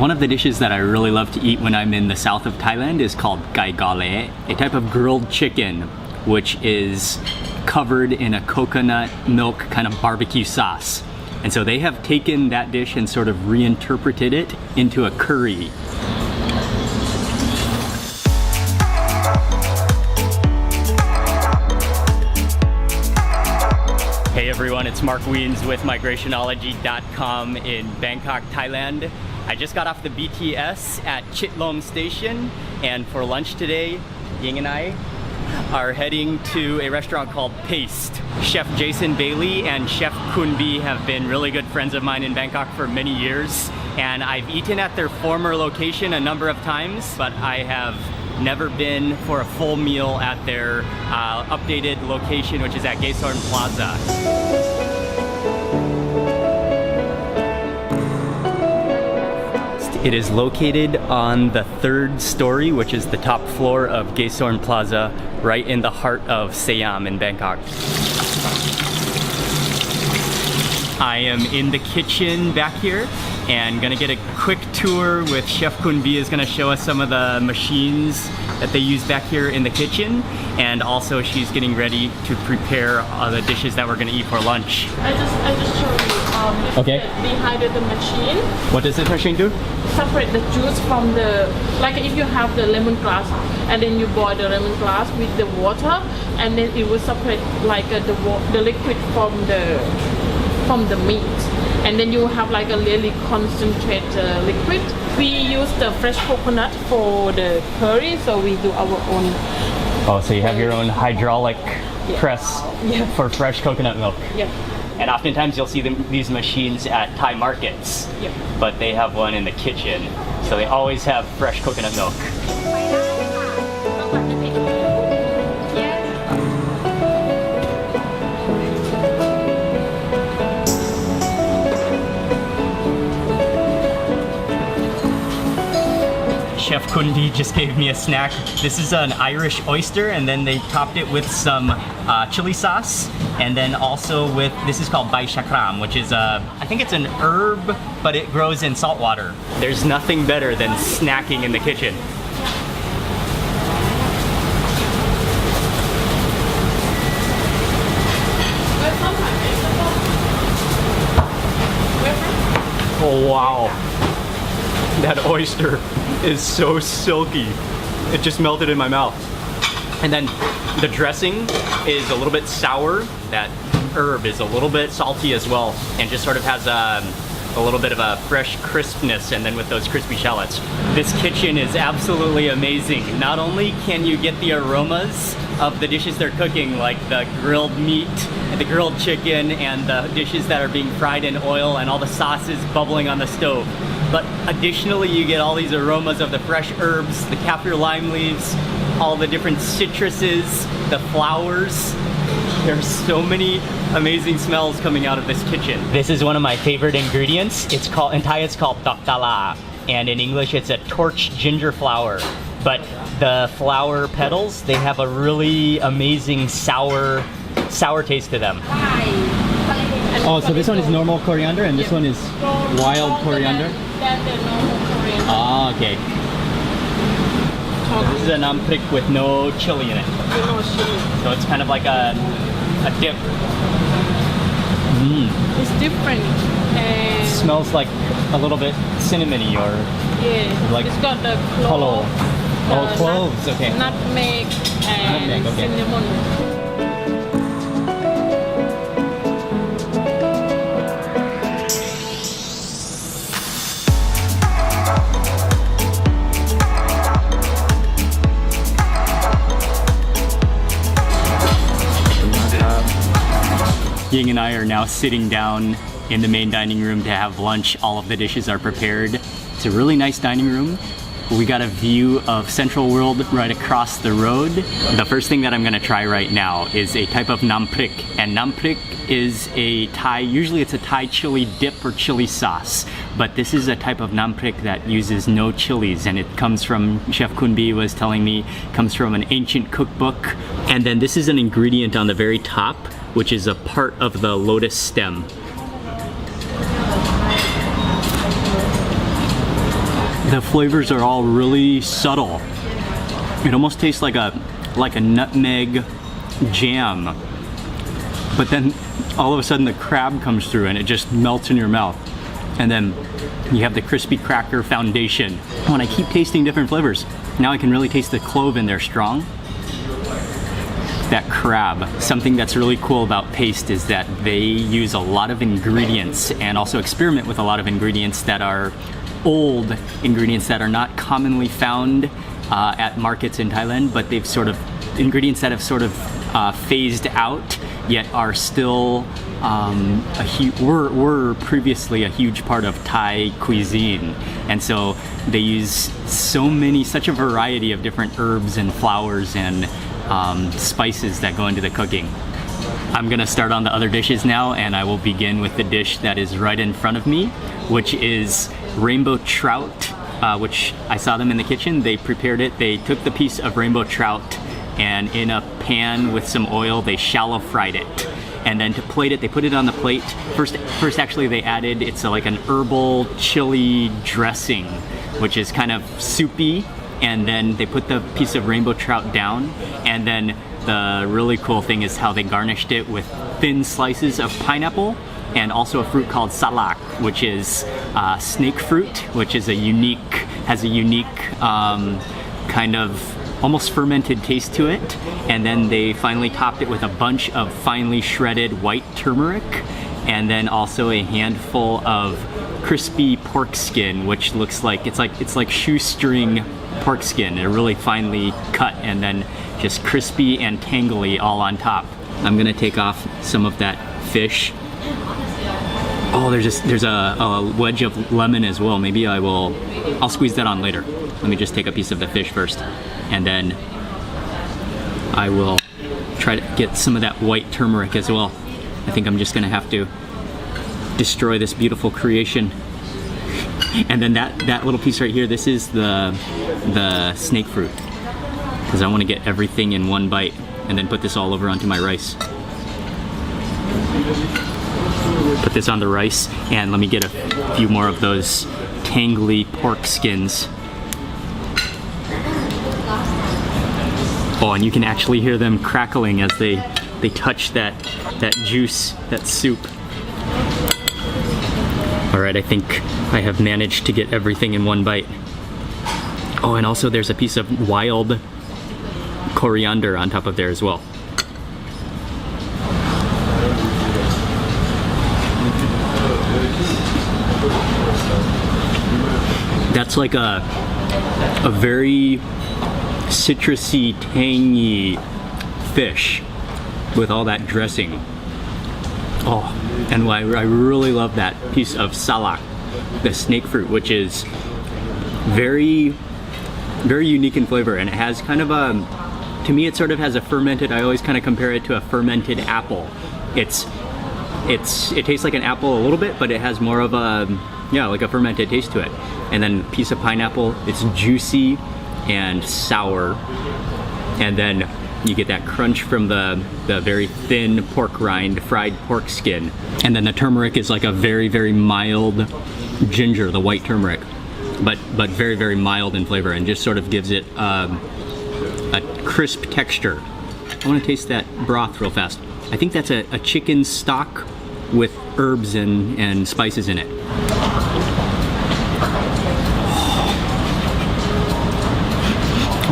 One of the dishes that I really love to eat when I'm in the south of Thailand is called gai gale, a type of grilled chicken which is covered in a coconut milk kind of barbecue sauce. And so they have taken that dish and sort of reinterpreted it into a curry. Hey everyone, it's Mark Wiens with migrationology.com in Bangkok, Thailand. I just got off the BTS at Chitlom Station, and for lunch today, Ying and I are heading to a restaurant called Paste. Chef Jason Bailey and Chef Kunbi have been really good friends of mine in Bangkok for many years, and I've eaten at their former location a number of times, but I have never been for a full meal at their updated location, which is at Gaysorn Plaza. It is located on the 3rd story, which is the top floor of Gaysorn Plaza, right in the heart of Siam in Bangkok. I am in the kitchen back here and gonna get a quick tour with Chef Kunbi is gonna show us some of the machines that they use back here in the kitchen, and also she's getting ready to prepare the dishes that we're gonna eat for lunch. I just show you. Okay. Behind the machine. What does this machine do? Separate the juice from the, like if you have the lemongrass and then you boil the lemongrass with the water, and then it will separate like the liquid from the meat, and then you have like a really concentrate liquid. We use the fresh coconut for the curry, so we do our own. Oh, so you have your own hydraulic press for fresh coconut milk. Yeah. And oftentimes you'll see these machines at Thai markets, but they have one in the kitchen, so they always have fresh coconut milk. Chef Kundi just gave me a snack. This is an Irish oyster, and then they topped it with some chili sauce, and then also with, this is called bai chakram, which is I think it's an herb, but it grows in salt water. There's nothing better than snacking in the kitchen. Oh wow. That oyster is so silky. It just melted in my mouth. And then the dressing is a little bit sour. That herb is a little bit salty as well, and just sort of has a little bit of a fresh crispness, and then with those crispy shallots. This kitchen is absolutely amazing. Not only can you get the aromas of the dishes they're cooking, like the grilled meat, the grilled chicken, and the dishes that are being fried in oil, and all the sauces bubbling on the stove, but additionally you get all these aromas of the fresh herbs, the kaffir lime leaves, all the different citruses, the flowers. There's so many amazing smells coming out of this kitchen. This is one of my favorite ingredients. It's called, in Thai it's called dak tala, and in English it's a torched ginger flower. But the flower petals, they have a really amazing sour taste to them. Oh, so this one is normal coriander, and this one is wild coriander? That's the normal coriander. Ah, okay. So this is a nam prik with no chili in it. No chili. So it's kind of like a dip. It's different. And It smells like a little bit cinnamony, or like it's got the clove. clove. Oh, cloves, okay. Nutmeg and Nutmeg, okay. cinnamon. Ying and I are now sitting down in the main dining room to have lunch. All of the dishes are prepared. It's a really nice dining room. We got a view of Central World right across the road. The first thing that I'm gonna try right now is a type of nam prik. And nam prik is a Thai, usually it's a Thai chili dip or chili sauce. But this is a type of nam prik that uses no chilies, and it comes from, Chef Kunbi was telling me, comes from an ancient cookbook. And then this is an ingredient on the very top, which is a part of the lotus stem. The flavors are all really subtle. It almost tastes like a nutmeg jam. But then all of a sudden the crab comes through and it just melts in your mouth. And then you have the crispy cracker foundation. When I keep tasting different flavors, now I can really taste the clove in there strong. That crab. Something that's really cool about Paste is that they use a lot of ingredients and also experiment with a lot of ingredients that are old ingredients that are not commonly found at markets in Thailand, but they've sort of ingredients that have sort of phased out, yet are still were previously a huge part of Thai cuisine. And so they use such a variety of different herbs and flowers and spices that go into the cooking. I'm gonna start on the other dishes now, and I will begin with the dish that is right in front of me, which is rainbow trout, which I saw them in the kitchen. They prepared it. They took the piece of rainbow trout and in a pan with some oil, they shallow fried it. And then to plate it, they put it on the plate. First actually they added, it's like an herbal chili dressing, which is kind of soupy. And then they put the piece of rainbow trout down. And then the really cool thing is how they garnished it with thin slices of pineapple and also a fruit called salak, which is snake fruit, which is has a unique kind of almost fermented taste to it. And then they finally topped it with a bunch of finely shredded white turmeric, and then also a handful of crispy pork skin, which looks like it's like shoestring pork skin. They're really finely cut and then just crispy and tangly all on top. I'm gonna take off some of that fish. Oh, there's a wedge of lemon as well. Maybe I'll squeeze that on later. Let me just take a piece of the fish first, and then I will try to get some of that white turmeric as well. I think I'm just gonna have to destroy this beautiful creation. And then that little piece right here, this is the snake fruit, because I want to get everything in one bite and then put this all over onto my rice. Put this on the rice, and let me get a few more of those tangly pork skins. Oh, and you can actually hear them crackling as they touch that juice, that soup. All right, I think I have managed to get everything in one bite. Oh, and also there's a piece of wild coriander on top of there as well. That's like a very citrusy, tangy fish with all that dressing. Oh, and I really love that piece of salak, the snake fruit, which is very, very unique in flavor, and it has kind of to me it sort of has a fermented, I always kind of compare it to a fermented apple. It tastes like an apple a little bit, but it has more of like a fermented taste to it. And then a piece of pineapple, it's juicy and sour, and then you get that crunch from the very thin pork rind, fried pork skin. And then the turmeric is like a very, very mild ginger, the white turmeric, but very, very mild in flavor, and just sort of gives it a crisp texture. I want to taste that broth real fast. I think that's a chicken stock with herbs and spices in it.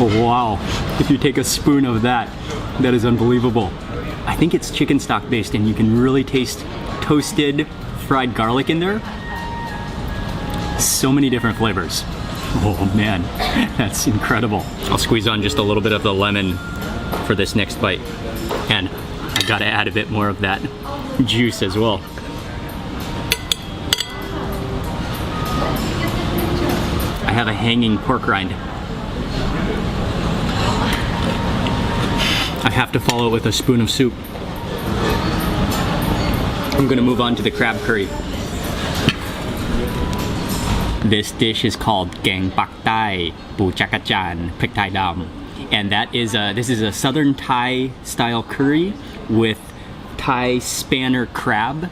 Oh wow, if you take a spoon of that is unbelievable. I think it's chicken stock based, and you can really taste toasted fried garlic in there. So many different flavors. Oh man, that's incredible. I'll squeeze on just a little bit of the lemon for this next bite. And I gotta add a bit more of that juice as well. I have a hanging pork rind. I have to follow it with a spoon of soup. I'm gonna move on to the crab curry. This dish is called Gang Pak Thai Bu Chakachan Prik Thai Dam, and this is a southern Thai style curry with Thai spanner crab,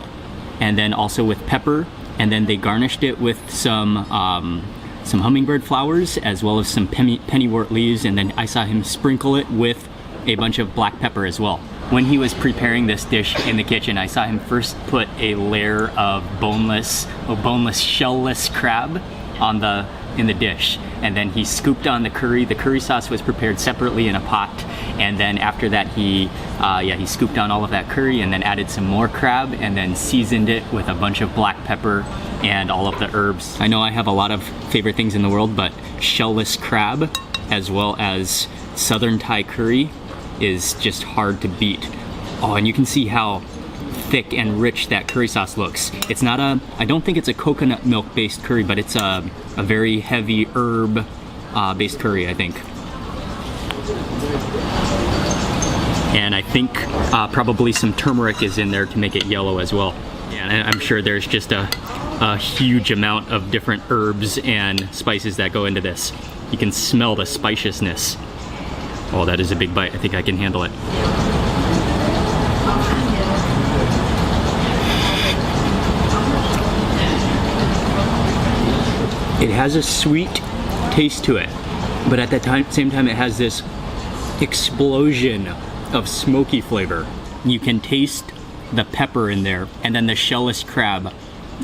and then also with pepper, and then they garnished it with some some hummingbird flowers as well as some pennywort leaves, and then I saw him sprinkle it with a bunch of black pepper as well. When he was preparing this dish in the kitchen, I saw him first put a layer of boneless, shellless crab in the dish, and then he scooped on the curry. The curry sauce was prepared separately in a pot, and then after that he scooped on all of that curry and then added some more crab and then seasoned it with a bunch of black pepper and all of the herbs. I know I have a lot of favorite things in the world, but shellless crab as well as southern Thai curry is just hard to beat. Oh, and you can see how thick and rich that curry sauce looks. It's not I don't think it's a coconut milk based curry, but it's a very heavy herb based curry, I think. And I think probably some turmeric is in there to make it yellow as well. And I'm sure there's just a huge amount of different herbs and spices that go into this. You can smell the spiciousness. Oh, that is a big bite. I think I can handle it. It has a sweet taste to it, but at the same time it has this explosion of smoky flavor. You can taste the pepper in there, and then the shellless crab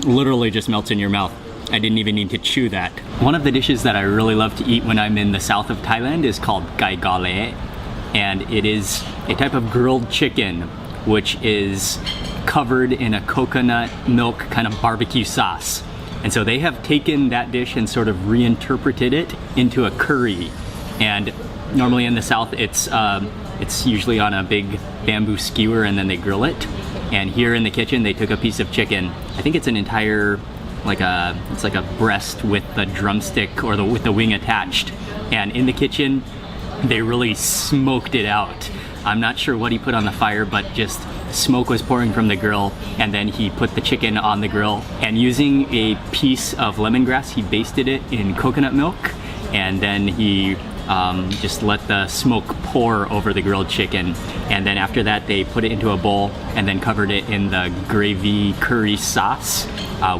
literally just melts in your mouth. I didn't even need to chew that. One of the dishes that I really love to eat when I'm in the south of Thailand is called gai gale, and it is a type of grilled chicken which is covered in a coconut milk kind of barbecue sauce. And so they have taken that dish and sort of reinterpreted it into a curry. And normally in the south it's usually on a big bamboo skewer and then they grill it. And here in the kitchen they took a piece of chicken. I think it's an entire it's like a breast with the drumstick or with the wing attached. And in the kitchen, they really smoked it out. I'm not sure what he put on the fire, but just smoke was pouring from the grill, and then he put the chicken on the grill. And using a piece of lemongrass, he basted it in coconut milk, and then he just let the smoke pour over the grilled chicken. And then after that, they put it into a bowl and then covered it in the gravy curry sauce,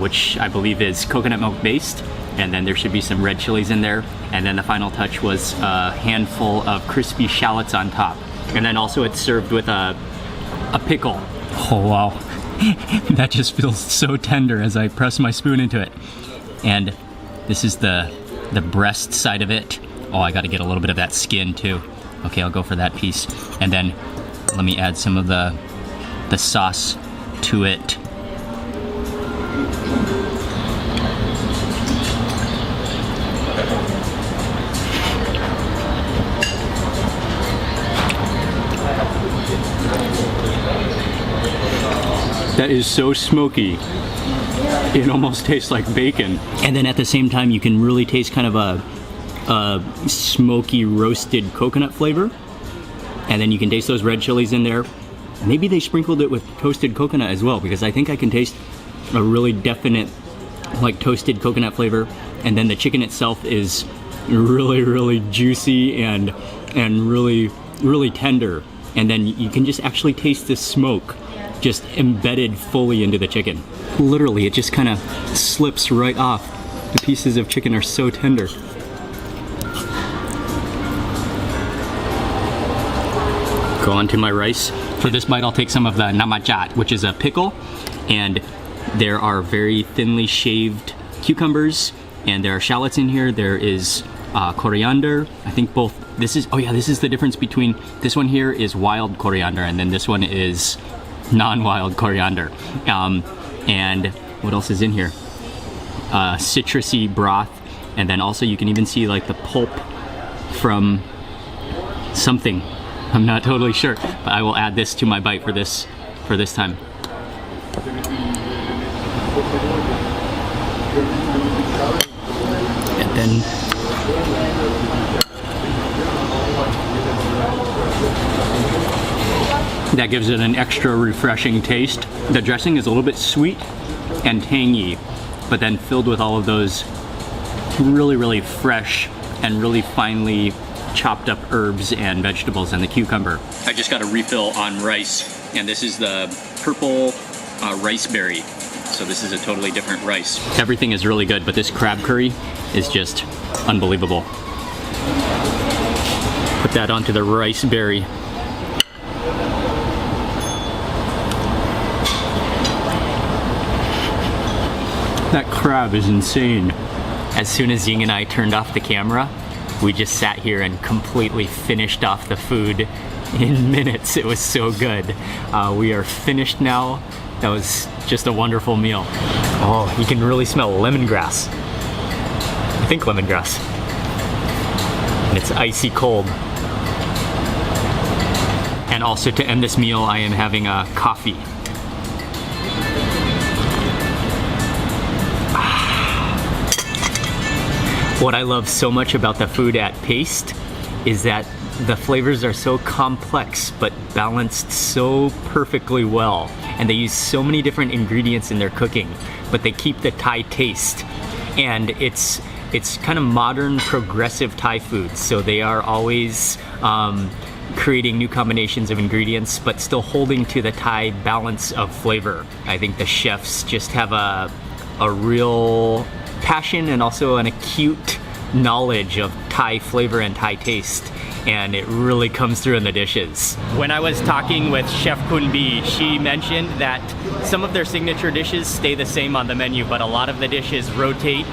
which I believe is coconut milk based. And then there should be some red chilies in there. And then the final touch was a handful of crispy shallots on top. And then also it's served with a pickle. Oh wow, that just feels so tender as I press my spoon into it. And this is the breast side of it. Oh, I gotta get a little bit of that skin too. Okay, I'll go for that piece. And then let me add some of the sauce to it. That is so smoky. It almost tastes like bacon. And then at the same time, you can really taste kind of a smoky roasted coconut flavor. And then you can taste those red chilies in there. Maybe they sprinkled it with toasted coconut as well, because I think I can taste a really definite like toasted coconut flavor. And then the chicken itself is really, really juicy and really, really tender. And then you can just actually taste the smoke just embedded fully into the chicken. Literally, it just kind of slips right off. The pieces of chicken are so tender. Go on to my rice. For this bite, I'll take some of the namajat, which is a pickle, and there are very thinly shaved cucumbers, and there are shallots in here. There is coriander. I think both. This is the difference between this one here is wild coriander, and then this one is non-wild coriander. And what else is in here? Citrusy broth, and then also you can even see like the pulp from something. I'm not totally sure, but I will add this to my bite for this time. And then that gives it an extra refreshing taste. The dressing is a little bit sweet and tangy, but then filled with all of those really, really fresh and really finely chopped up herbs and vegetables and the cucumber. I just got a refill on rice, and this is the purple rice berry. so this is a totally different rice. Everything is really good, but this crab curry is just unbelievable. Put that onto the rice berry. That crab is insane. As soon as Ying and I turned off the camera, we just sat here and completely finished off the food in minutes. It was so good. We are finished now. That was just a wonderful meal. Oh, you can really smell lemongrass. I think lemongrass. And it's icy cold. And also to end this meal, I am having a coffee. What I love so much about the food at Paste is that the flavors are so complex but balanced so perfectly well. And they use so many different ingredients in their cooking, but they keep the Thai taste. And it's kind of modern, progressive Thai food. So they are always creating new combinations of ingredients, but still holding to the Thai balance of flavor. I think the chefs just have a real passion and also an acute knowledge of Thai flavor and Thai taste, and it really comes through in the dishes. When I was talking with Chef Kun Bi, she mentioned that some of their signature dishes stay the same on the menu, but a lot of the dishes rotate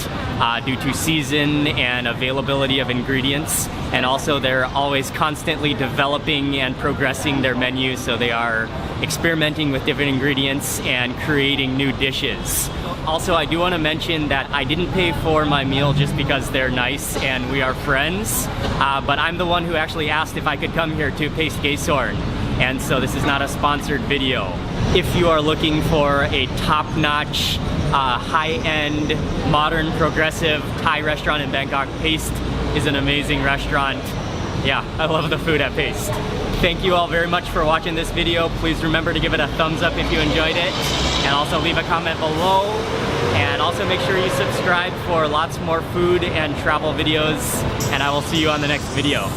due to season and availability of ingredients, and also they're always constantly developing and progressing their menu, so they are experimenting with different ingredients and creating new dishes. Also, I do want to mention that I didn't pay for my meal just because they're nice and we are friends, but I'm the one who actually asked if I could come here to Paste Gaysorn, and so this is not a sponsored video. If you are looking for a top-notch, high-end, modern, progressive Thai restaurant in Bangkok, Paste is an amazing restaurant. Yeah, I love the food at Paste. Thank you all very much for watching this video. Please remember to give it a thumbs up if you enjoyed it, and also leave a comment below, and also make sure you subscribe for lots more food and travel videos, and I will see you on the next video.